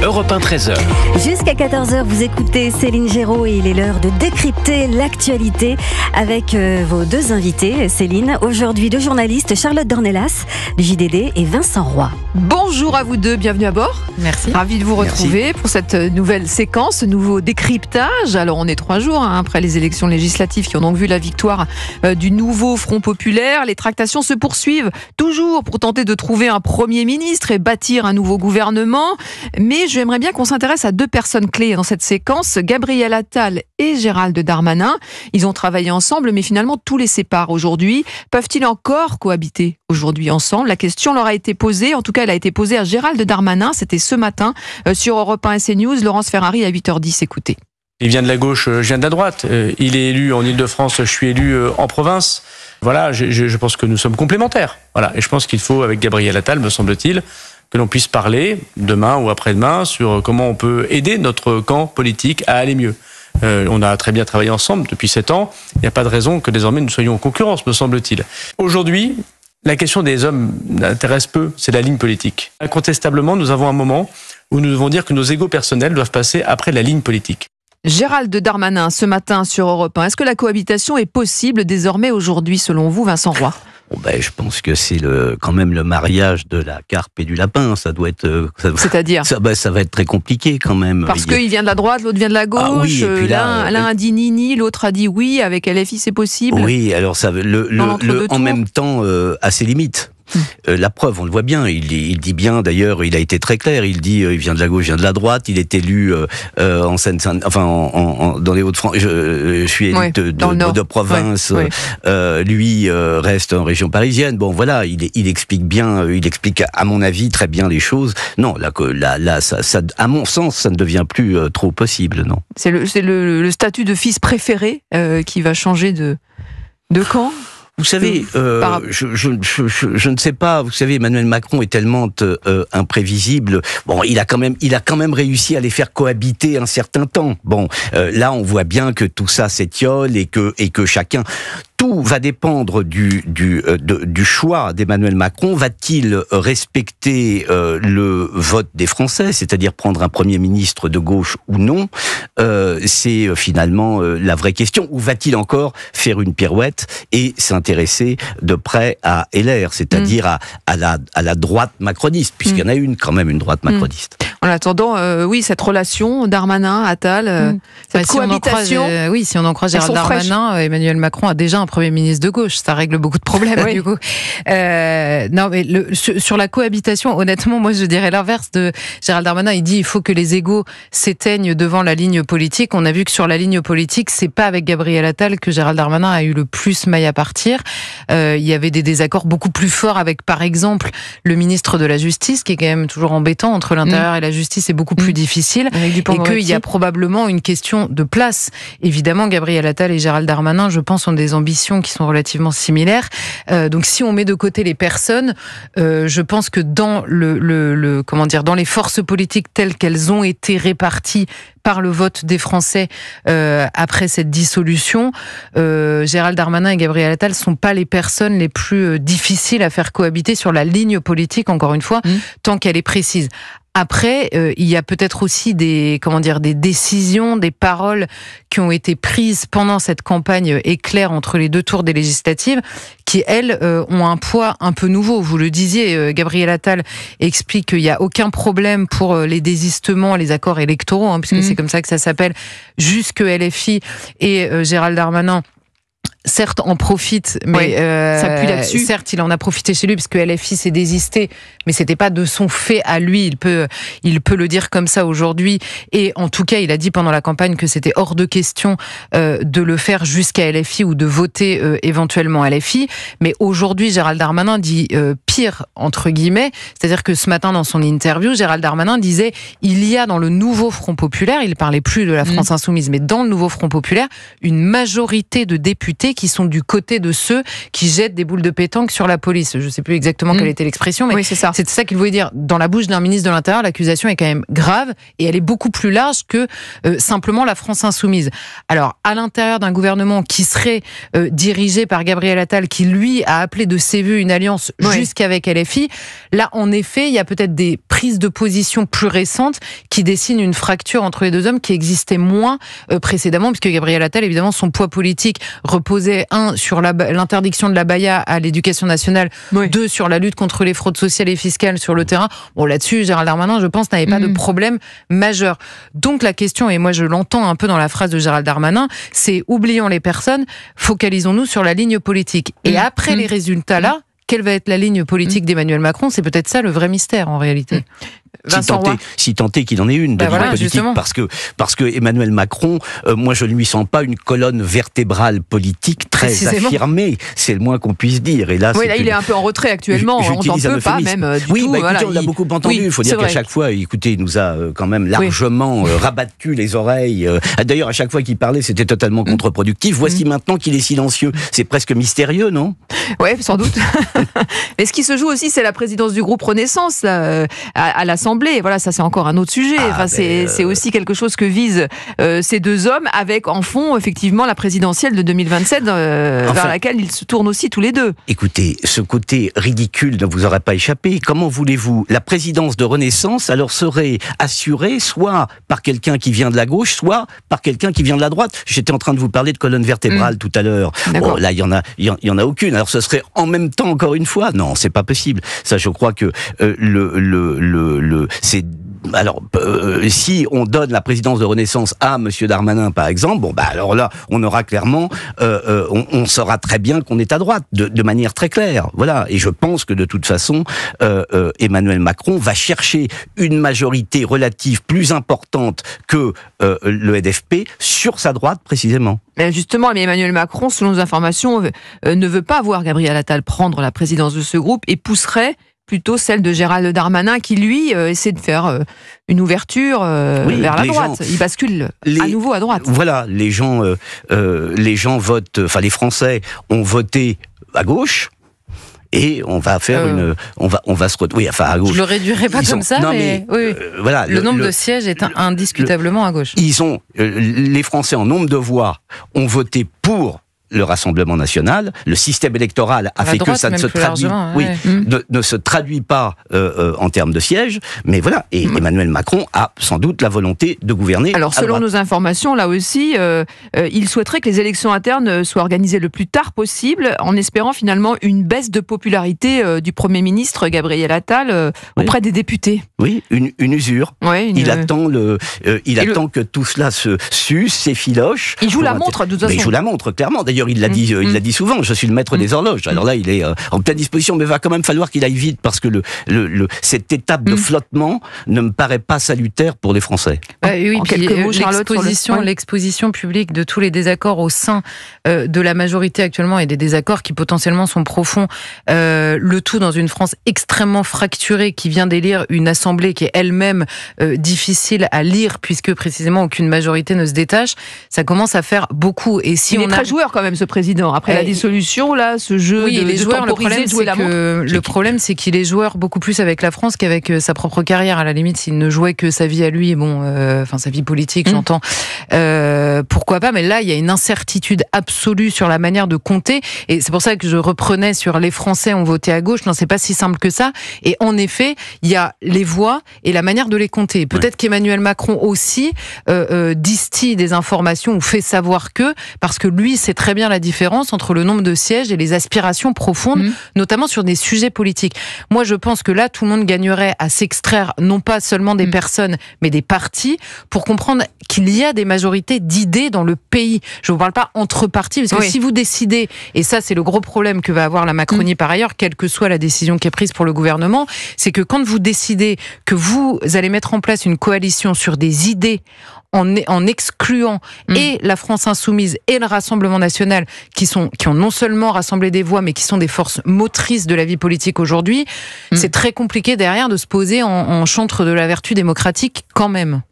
Europe 1 13h. Jusqu'à 14h, vous écoutez Céline Géraud et il est l'heure de décrypter l'actualité avec vos deux invités. Céline, aujourd'hui deux journalistes, Charlotte Dornelas du JDD et Vincent Roy. Bonjour à vous deux, bienvenue à bord. Merci. Ravi de vous retrouver pour cette nouvelle séquence, ce nouveau décryptage. Alors on est 3 jours après les élections législatives qui ont donc vu la victoire du nouveau Front Populaire. Les tractations se poursuivent toujours pour tenter de trouver un Premier ministre et bâtir un nouveau gouvernement. Mais j'aimerais bien qu'on s'intéresse à deux personnes clés dans cette séquence, Gabriel Attal et Gérald Darmanin. Ils ont travaillé ensemble, mais finalement tout les sépare aujourd'hui. Peuvent-ils encore cohabiter aujourd'hui ensemble? La question leur a été posée, en tout cas elle a été posée à Gérald Darmanin, c'était ce matin sur Europe 1 et CNews. Laurence Ferrari à 8h10, écoutez. Il vient de la gauche, je viens de la droite. Il est élu en Ile-de-France, je suis élu en province. Voilà, je pense que nous sommes complémentaires. Voilà, et je pense qu'il faut, avec Gabriel Attal, me semble-t-il, que l'on puisse parler demain ou après-demain sur comment on peut aider notre camp politique à aller mieux. On a très bien travaillé ensemble depuis 7 ans. Il n'y a pas de raison que désormais nous soyons en concurrence, me semble-t-il. Aujourd'hui, la question des hommes n'intéresse peu, c'est la ligne politique. Incontestablement, nous avons un moment où nous devons dire que nos égos personnels doivent passer après la ligne politique. Gérald Darmanin, ce matin sur Europe 1. Est-ce que la cohabitation est possible désormais aujourd'hui, selon vous, Vincent Roy ? Je pense que c'est quand même le mariage de la carpe et du lapin. Ça doit être. C'est-à-dire ça va être très compliqué quand même. Parce qu'il vient de la droite, l'autre vient de la gauche. Ah oui, et puis là, l'un a dit ni, l'autre a dit oui. Avec LFI, c'est possible. Oui, alors ça, en même temps, à ses limites. La preuve, on le voit bien. Il dit bien. D'ailleurs, il a été très clair. Il dit, il vient de la gauche, il vient de la droite. Il est élu en Seine-Saint-Denis, dans les Hauts-de-France. Je suis élu de province. Oui. Lui reste en région parisienne. Bon, voilà. Il explique bien. Il explique, à mon avis, très bien les choses. Non, là, ça, à mon sens, ça ne devient plus trop possible. Non. C'est le statut de fils préféré qui va changer de camp. Vous savez, je ne sais pas. Vous savez, Emmanuel Macron est tellement imprévisible. Bon, il a quand même réussi à les faire cohabiter un certain temps. Bon, là, on voit bien que tout ça s'étiole et que chacun. Tout va dépendre du choix d'Emmanuel Macron. Va-t-il respecter le vote des Français, c'est-à-dire prendre un Premier ministre de gauche ou non? C'est finalement la vraie question. Ou va-t-il encore faire une pirouette et s'intéresser de près à LR, c'est-à-dire à la droite macroniste, puisqu'il y en a quand même une droite macroniste. En attendant, oui, cette relation Darmanin-Attal, cette cohabitation. Si on en croit Gérald Darmanin, Emmanuel Macron a déjà un Premier ministre de gauche. Ça règle beaucoup de problèmes, du coup. Non, mais sur la cohabitation, honnêtement, moi, je dirais l'inverse de Gérald Darmanin. Il dit il faut que les égos s'éteignent devant la ligne politique. On a vu que sur la ligne politique, c'est pas avec Gabriel Attal que Gérald Darmanin a eu le plus maille à partir. Il y avait des désaccords beaucoup plus forts avec, par exemple, le ministre de la Justice, qui est quand même toujours embêtant entre l'intérieur et la justice, est beaucoup plus difficile. Et qu'il y a probablement une question de place. Évidemment, Gabriel Attal et Gérald Darmanin, je pense, ont des ambitions qui sont relativement similaires. Donc, si on met de côté les personnes, je pense que dans dans les forces politiques telles qu'elles ont été réparties par le vote des Français après cette dissolution, Gérald Darmanin et Gabriel Attal sont pas les personnes les plus difficiles à faire cohabiter sur la ligne politique, encore une fois, tant qu'elle est précise. Après, il y a peut-être aussi des décisions, des paroles qui ont été prises pendant cette campagne éclair entre les 2 tours des législatives, qui, elles, ont un poids un peu nouveau. Vous le disiez, Gabriel Attal explique qu'il n'y a aucun problème pour les désistements, les accords électoraux, puisque c'est comme ça que ça s'appelle, jusque LFI et Gérald Darmanin. Certes, en profite, mais s'appuie là-dessus. Certes, il en a profité chez lui parce que LFI s'est désisté, mais c'était pas de son fait à lui. Il peut le dire comme ça aujourd'hui. Et en tout cas, il a dit pendant la campagne que c'était hors de question de le faire jusqu'à LFI ou de voter éventuellement LFI. Mais aujourd'hui, Gérald Darmanin dit pire, entre guillemets. C'est-à-dire que ce matin, dans son interview, Gérald Darmanin disait il y a dans le nouveau Front Populaire, il parlait plus de la France Insoumise, mais dans le nouveau Front Populaire, une majorité de députés policiers qui sont du côté de ceux qui jettent des boules de pétanque sur la police. Je ne sais plus exactement quelle était l'expression, mais c'est ça. C'est ça qu'il voulait dire. Dans la bouche d'un ministre de l'Intérieur, l'accusation est quand même grave et elle est beaucoup plus large que simplement la France insoumise. Alors, à l'intérieur d'un gouvernement qui serait dirigé par Gabriel Attal, qui lui a appelé de ses voeux une alliance jusqu'avec LFI, là, en effet, il y a peut-être des prises de position plus récentes qui dessinent une fracture entre les deux hommes qui existait moins précédemment, puisque Gabriel Attal, évidemment, son poids politique reposait, sur l'interdiction de la baya à l'éducation nationale, 2, sur la lutte contre les fraudes sociales et fiscales sur le terrain. Bon, là-dessus, Gérald Darmanin, je pense, n'avait pas de problème majeur. Donc, la question, et moi je l'entends un peu dans la phrase de Gérald Darmanin, c'est oublions les personnes, focalisons-nous sur la ligne politique. Et après les résultats là, quelle va être la ligne politique d'Emmanuel Macron? C'est peut-être ça le vrai mystère en réalité. Si tant est qu'il en ait une de ligne politique, parce que Emmanuel Macron, moi je ne lui sens pas une colonne vertébrale politique très affirmée, c'est le moins qu'on puisse dire. Et là, il est un peu en retrait actuellement, on n'en peut pas même du tout. Écoutez, on l'a beaucoup entendu, il faut dire qu'à chaque fois, écoutez, il nous a quand même largement rabattu les oreilles. D'ailleurs, à chaque fois qu'il parlait, c'était totalement contre-productif. Voici maintenant qu'il est silencieux. C'est presque mystérieux, non? Oui, sans doute. Mais ce qui se joue aussi, c'est la présidence du groupe Renaissance à l'Assemblée. Voilà, ça c'est encore un autre sujet. C'est aussi quelque chose que visent ces deux hommes, avec en fond effectivement la présidentielle de 2027 vers laquelle ils se tournent aussi tous les deux. Écoutez, ce côté ridicule ne vous aurait pas échappé. Comment voulez-vous? La présidence de Renaissance alors serait assurée soit par quelqu'un qui vient de la gauche, soit par quelqu'un qui vient de la droite. J'étais en train de vous parler de colonne vertébrale tout à l'heure. Bon, là, il y en a aucune. Alors ce serait en même temps encore une fois? Non, c'est pas possible. Ça, je crois que c'est... Alors, si on donne la présidence de Renaissance à Monsieur Darmanin, par exemple, alors là, on aura clairement, on saura très bien qu'on est à droite, de manière très claire. Voilà. Et je pense que de toute façon, Emmanuel Macron va chercher une majorité relative plus importante que le LFP sur sa droite, précisément. Mais justement, Emmanuel Macron, selon nos informations, ne veut pas voir Gabriel Attal prendre la présidence de ce groupe et pousserait plutôt celle de Gérald Darmanin qui, lui, essaie de faire une ouverture vers la droite. Il bascule à nouveau à droite. Voilà, les gens votent, enfin les Français ont voté à gauche. Et on va faire on va se retrouver, à gauche. Je le réduirais pas comme ça, mais voilà. Le nombre de sièges est indiscutablement à gauche. Les Français en nombre de voix ont voté pour le Rassemblement national. Le système électoral a fait que ça ne se traduit, ne se traduit pas en termes de sièges. Mais voilà. Et Emmanuel Macron a sans doute la volonté de gouverner. Alors, selon nos informations, là aussi, il souhaiterait que les élections internes soient organisées le plus tard possible, en espérant finalement une baisse de popularité du Premier ministre Gabriel Attal auprès des députés. Oui, une usure. Il attend que tout cela se suce, s'effiloche. Il joue la montre, de toute façon. Il joue la montre, clairement. D'ailleurs, il l'a dit souvent, je suis le maître des horloges. Alors là, il est en pleine disposition, mais il va quand même falloir qu'il aille vite, parce que cette étape de flottement ne me paraît pas salutaire pour les Français. Oui, puis l'exposition publique de tous les désaccords au sein de la majorité actuellement, et des désaccords qui potentiellement sont profonds, le tout dans une France extrêmement fracturée qui vient d'élire une assemblée qui est elle-même difficile à lire, puisque précisément aucune majorité ne se détache, ça commence à faire beaucoup. Et si il est très joueur quand même, ce président. Après la dissolution, là, ce jeu les joueurs, le problème, c'est qu'il est joueur beaucoup plus avec la France qu'avec sa propre carrière. À la limite, s'il ne jouait que sa vie à lui, sa vie politique, j'entends, pourquoi pas, mais là, il y a une incertitude absolue sur la manière de compter, et c'est pour ça que je reprenais sur les Français ont voté à gauche. Non, c'est pas si simple que ça, et en effet, il y a les voix et la manière de les compter. Peut-être qu'Emmanuel Macron aussi distille des informations ou fait savoir que, parce que lui, c'est très bien la différence entre le nombre de sièges et les aspirations profondes, notamment sur des sujets politiques. Moi, je pense que là, tout le monde gagnerait à s'extraire, non pas seulement des personnes, mais des partis, pour comprendre qu'il y a des majorités d'idées dans le pays. Je ne vous parle pas entre partis, parce que si vous décidez, et ça, c'est le gros problème que va avoir la Macronie par ailleurs, quelle que soit la décision qui est prise pour le gouvernement, c'est que quand vous décidez que vous allez mettre en place une coalition sur des idées, en excluant et la France insoumise et le Rassemblement national, qui ont non seulement rassemblé des voix, mais qui sont des forces motrices de la vie politique aujourd'hui, c'est très compliqué derrière de se poser en chantre de la vertu démocratique quand même.